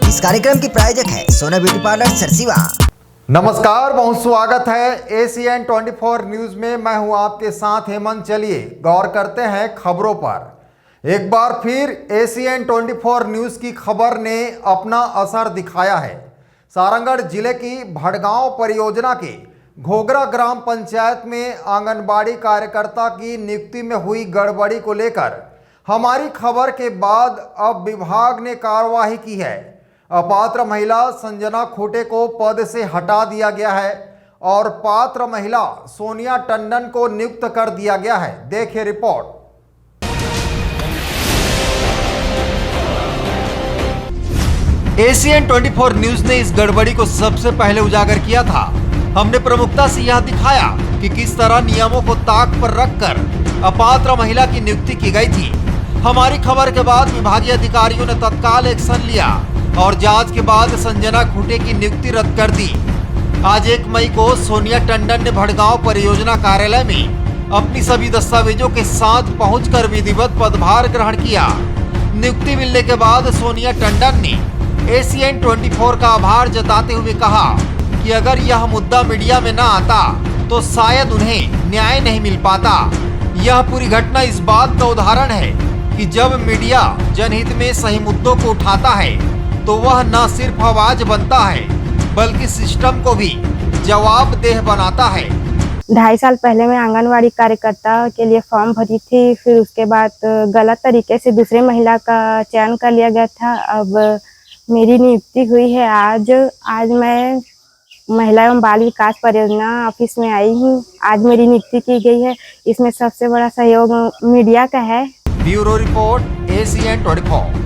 इस कार्यक्रम की प्रायोजक है सोना ब्यूटी पार्लर सरसीवा। नमस्कार, बहुत स्वागत है ACN 24 न्यूज में। मैं हूं आपके साथ हेमंत। चलिए गौर करते हैं खबरों पर। एक बार फिर ACN 24 न्यूज की खबर ने अपना असर दिखाया है। सारंगढ़ जिले की भड़गांव परियोजना के घोगरा ग्राम पंचायत में आंगनबाड़ी कार्यकर्ता की नियुक्ति में हुई गड़बड़ी को लेकर हमारी खबर के बाद अब विभाग ने कार्रवाई की है। अपात्र महिला संजना खोटे को पद से हटा दिया गया है और पात्र महिला सोनिया टंडन को नियुक्त कर दिया गया है। देखिए रिपोर्ट। ACN 24 न्यूज ने इस गड़बड़ी को सबसे पहले उजागर किया था। हमने प्रमुखता से यह दिखाया कि किस तरह नियमों को ताक पर रखकर अपात्र महिला की नियुक्ति की गई थी। हमारी खबर के बाद विभागीय अधिकारियों ने तत्काल एक्शन लिया और जांच के बाद संजना खूटे की नियुक्ति रद्द कर दी। आज 1 मई को सोनिया टंडन ने भड़गांव परियोजना कार्यालय में अपनी सभी दस्तावेजों के साथ पहुंचकर विधिवत पदभार ग्रहण किया। नियुक्ति मिलने के बाद सोनिया टंडन ने ACN 24 का आभार जताते हुए कहा कि अगर यह मुद्दा मीडिया में न आता तो शायद उन्हें न्याय नहीं मिल पाता। यह पूरी घटना इस बात का उदाहरण है कि जब मीडिया जनहित में सही मुद्दों को उठाता है तो वह न सिर्फ आवाज बनता है बल्कि सिस्टम को भी जवाबदेह बनाता है। 2.5 साल पहले मैं आंगनवाड़ी कार्यकर्ता के लिए फॉर्म भरी थी। फिर उसके बाद गलत तरीके से दूसरे महिला का चयन कर लिया गया था। अब मेरी नियुक्ति हुई है। आज मैं महिला एवं बाल विकास परियोजना ऑफिस में आई हूँ। आज मेरी नियुक्ति की गई है। इसमें सबसे बड़ा सहयोग मीडिया का है। Bureau report ACN 24।